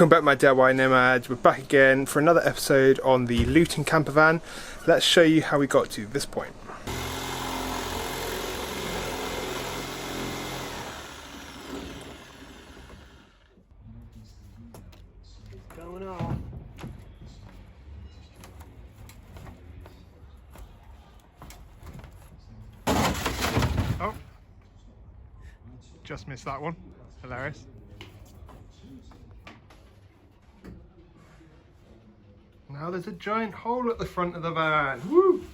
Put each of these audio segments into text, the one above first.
Welcome back my DIY nomads, we're back again for another episode on the Luton camper van. Let's show you how we got to this point. What's going on? Oh, just missed that one, hilarious. Now there's a giant hole at the front of the van. Woo!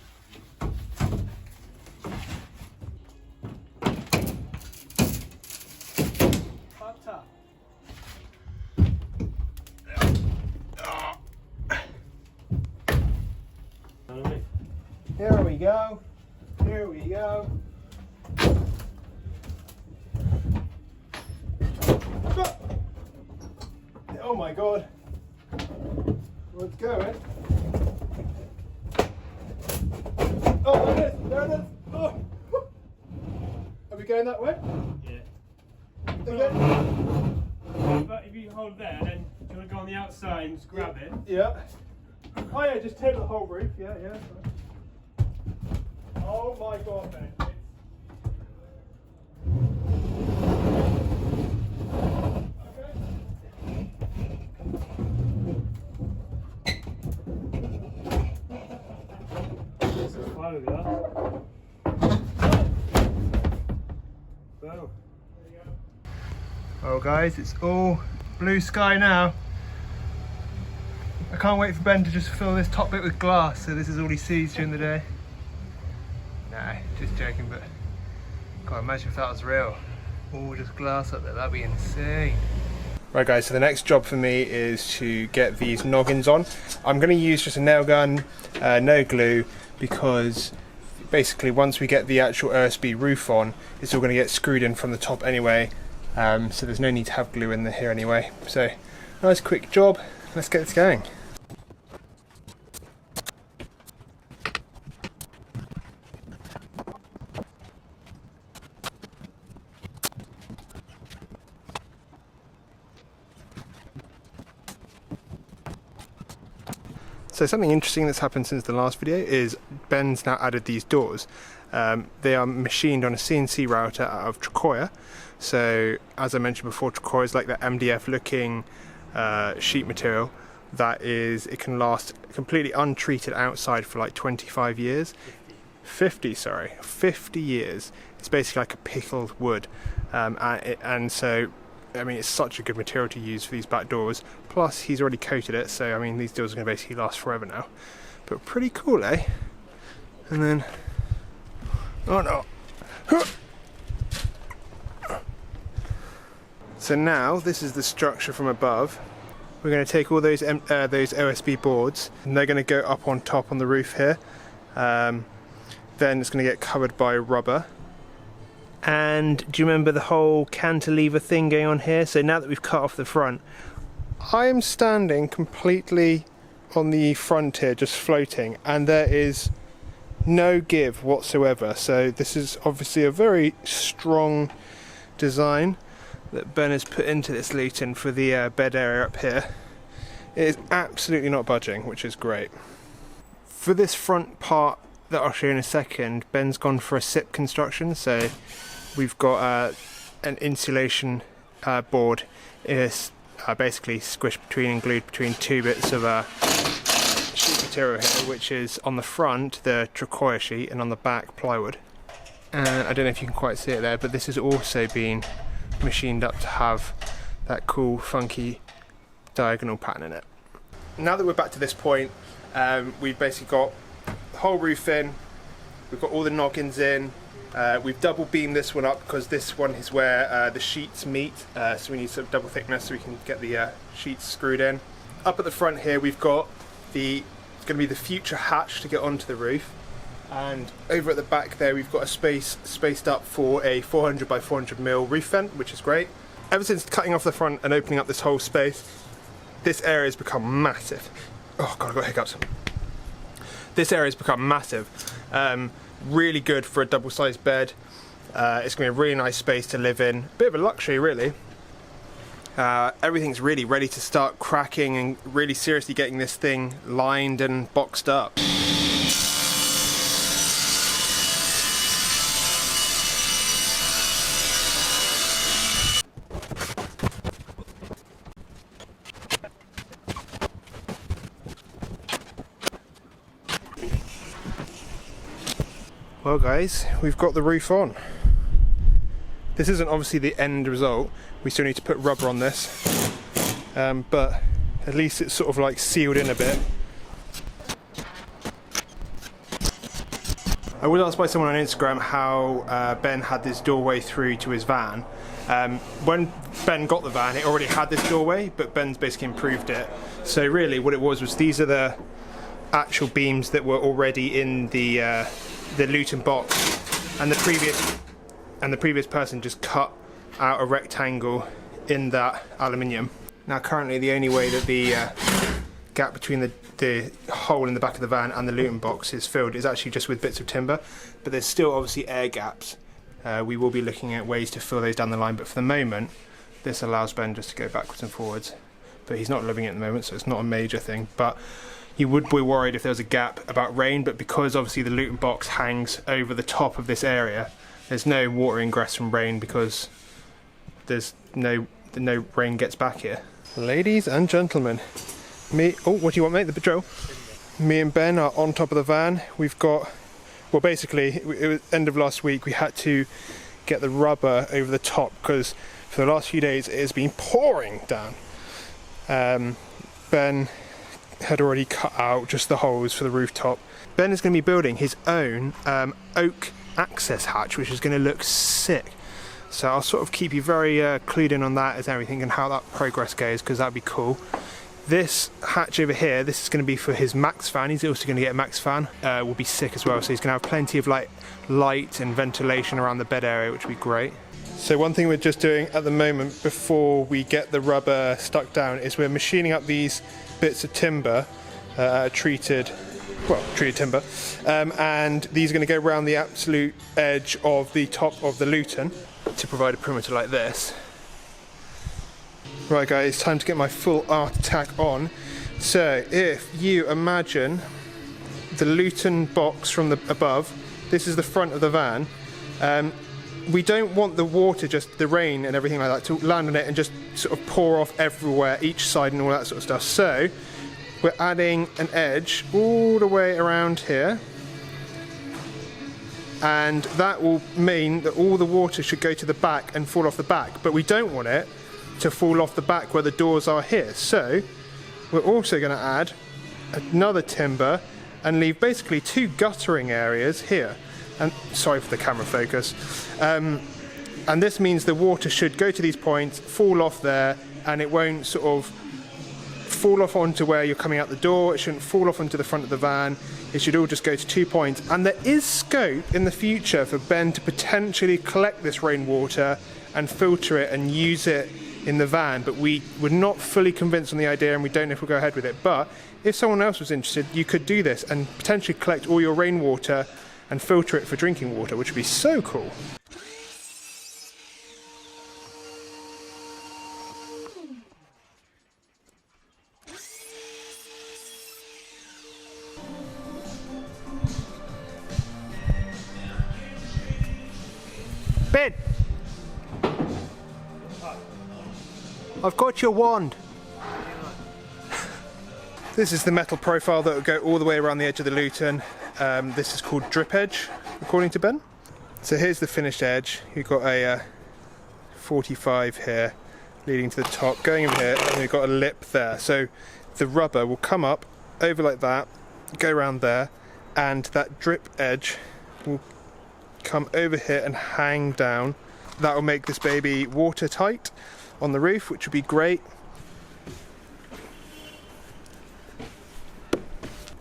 Fucked up. Here we go. Here we go. Oh my god. Where's it going? Oh, there it is! There it is! Oh. Are we going that way? Yeah. Okay. But if you hold there, then do you want to go on the outside and just grab it? Yeah. Oh yeah, just take the whole roof. Yeah, yeah. Oh my god, man. Well guys, it's all blue sky now. I can't wait for Ben to just fill this top bit with glass, so this is all he sees during the day. Nah, just joking, but God, imagine if that was real. All just glass up there, that'd be insane. Right guys, so the next job for me is to get these noggins on. I'm going to use just a nail gun, no glue, because basically once we get the actual OSB roof on, it's all going to get screwed in from the top anyway, so there's no need to have glue in here anyway. So nice quick job, let's get this going. So something interesting that's happened since the last video is Ben's now added these doors. They are machined on a CNC router out of Tricoya. So as I mentioned before, Tricoya is like that MDF looking sheet material that is, it can last completely untreated outside for like 25 years. 50 years. It's basically like a pickled wood. And so I mean, it's such a good material to use for these back doors. Plus, he's already coated it, so I mean, these doors are going to basically last forever now. But pretty cool, eh? And then, oh no! So now, this is the structure from above. We're going to take all those OSB boards, and they're going to go up on top on the roof here. Then it's going to get covered by rubber. And do you remember the whole cantilever thing going on here? So now that we've cut off the front, I am standing completely on the front here, just floating, and there is no give whatsoever. So this is obviously a very strong design that Ben has put into this Luton for the bed area up here. It is absolutely not budging, which is great. For this front part that I'll show you in a second, Ben's gone for a SIP construction, so we've got an insulation board is basically squished between and glued between two bits of sheet material here, which is on the front the Tricoya sheet and on the back plywood. And I don't know if you can quite see it there, but this has also been machined up to have that cool funky diagonal pattern in it. Now that we're back to this point, we've basically got the whole roof in, we've got all the noggins in. We've double beamed this one up because this one is where the sheets meet, so we need some double thickness so we can get the sheets screwed in. Up at the front here we've got it's going to be the future hatch to get onto the roof, and over at the back there we've got a space spaced up for a 400 by 400 mil roof vent, which is great. Ever since cutting off the front and opening up this whole space, this area has become massive. Oh god, I've got hiccups. This area has become massive. Really good for a double-sized bed. It's going to be a really nice space to live in. Bit of a luxury, really. everything's really ready to start cracking and really seriously getting this thing lined and boxed up. Well guys, we've got the roof on. This isn't obviously the end result, we still need to put rubber on this, but at least it's sort of like sealed in a bit. I was asked by someone on Instagram how Ben had this doorway through to his van. When Ben got the van, it already had this doorway, but Ben's basically improved it. So really what it was these are the actual beams that were already in the Luton box, and the previous person just cut out a rectangle in that aluminium. Now currently the only way that the gap between the hole in the back of the van and the Luton box is filled is actually just with bits of timber, but there's still obviously air gaps. We will be looking at ways to fill those down the line, but for the moment this allows Ben just to go backwards and forwards, but he's not living it at the moment, so it's not a major thing. But you would be worried if there was a gap about rain, but because obviously the Luton box hangs over the top of this area, there's no water ingress from rain because there's no rain gets back here. Ladies and gentlemen, what do you want, mate? The drill? Me and Ben are on top of the van. We've got, well basically, it was end of last week, we had to get the rubber over the top because for the last few days it has been pouring down. Ben had already cut out just the holes for the rooftop. Ben is going to be building his own oak access hatch, which is going to look sick. So I'll sort of keep you very clued in on that as everything and how that progress goes, because that'd be cool. This hatch over here, this is going to be for his Max fan. He's also going to get a Max fan. Will be sick as well. So he's going to have plenty of light and ventilation around the bed area, which will be great. So one thing we're just doing at the moment before we get the rubber stuck down is we're machining up these bits of timber, treated timber, and these are going to go around the absolute edge of the top of the Luton to provide a perimeter like this. Right guys, it's time to get my full art attack on. So if you imagine the Luton box from the above, this is the front of the van. We don't want the water, just the rain and everything like that, to land on it and just sort of pour off everywhere, each side and all that sort of stuff. So we're adding an edge all the way around here, and that will mean that all the water should go to the back and fall off the back, but we don't want it to fall off the back where the doors are here. So we're also going to add another timber and leave basically two guttering areas here. And sorry for the camera focus. And this means the water should go to these points, fall off there, and it won't sort of fall off onto where you're coming out the door. It shouldn't fall off onto the front of the van. It should all just go to 2 points. And there is scope in the future for Ben to potentially collect this rainwater and filter it and use it in the van, but we were not fully convinced on the idea and we don't know if we'll go ahead with it. But if someone else was interested, you could do this and potentially collect all your rainwater and filter it for drinking water, which would be so cool. Ben! I've got your wand. This is the metal profile that will go all the way around the edge of the Luton. This is called drip edge, according to Ben. So here's the finished edge. You've got a 45 here leading to the top, going over here, and we've got a lip there. So the rubber will come up over like that, go around there, and that drip edge will come over here and hang down. That will make this baby watertight on the roof, which would be great.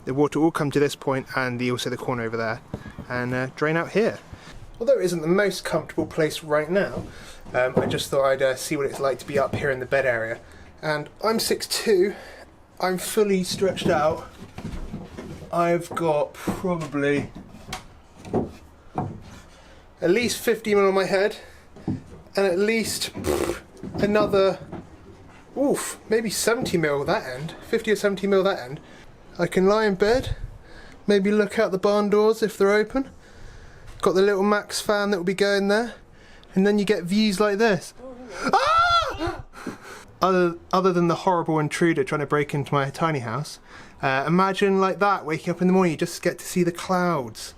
The water will come to this point and also the corner over there and drain out here. Although it isn't the most comfortable place right now, I just thought I'd see what it's like to be up here in the bed area. And I'm 6'2", I'm fully stretched out. I've got probably at least 50 mil on my head and at least another oof, maybe 70mm that end, 50 or 70mm that end. I can lie in bed, maybe look out the barn doors if they're open. Got the little max fan that will be going there, and then you get views like this. Ah! Other than the horrible intruder trying to break into my tiny house, imagine like that, waking up in the morning, you just get to see the clouds.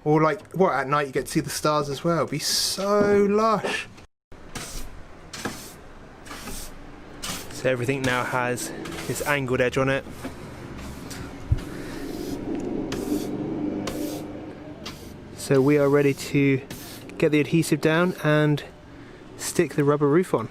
Or like, what, at night you get to see the stars as well. It'd be so lush. So everything now has this angled edge on it. So we are ready to get the adhesive down and stick the rubber roof on.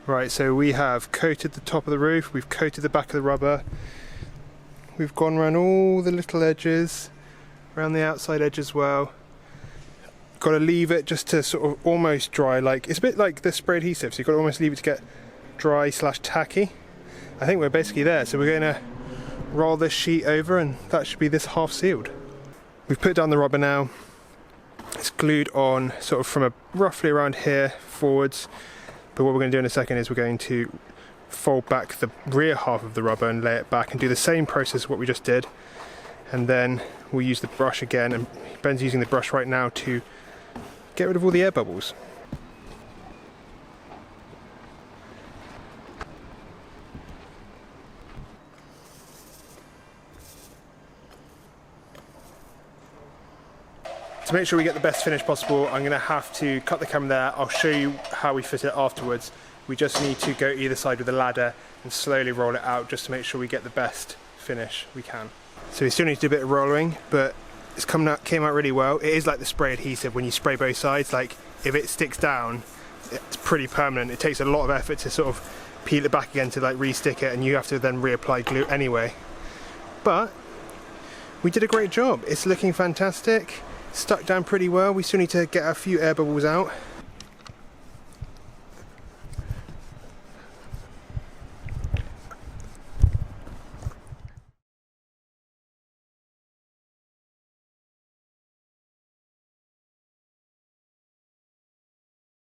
Right, so we have coated the top of the roof, we've coated the back of the rubber, we've gone around all the little edges, around the outside edge as well. Got to leave it just to sort of almost dry, like it's a bit like the spray adhesive, so you've got to almost leave it to get dry / tacky. I think we're basically there, so we're going to roll this sheet over and that should be this half sealed. We've put down the rubber now, it's glued on sort of from roughly around here forwards. But what we're going to do in a second is we're going to fold back the rear half of the rubber and lay it back and do the same process as what we just did. And then we'll use the brush again, and Ben's using the brush right now to get rid of all the air bubbles. To make sure we get the best finish possible, I'm going to have to cut the camera there. I'll show you how we fit it afterwards. We just need to go either side with a ladder and slowly roll it out just to make sure we get the best finish we can. So we still need to do a bit of rolling, but it's came out really well. It is like the spray adhesive when you spray both sides. Like if it sticks down, it's pretty permanent. It takes a lot of effort to sort of peel it back again to like re-stick it, and you have to then reapply glue anyway. But we did a great job. It's looking fantastic. Stuck down pretty well. We still need to get a few air bubbles out,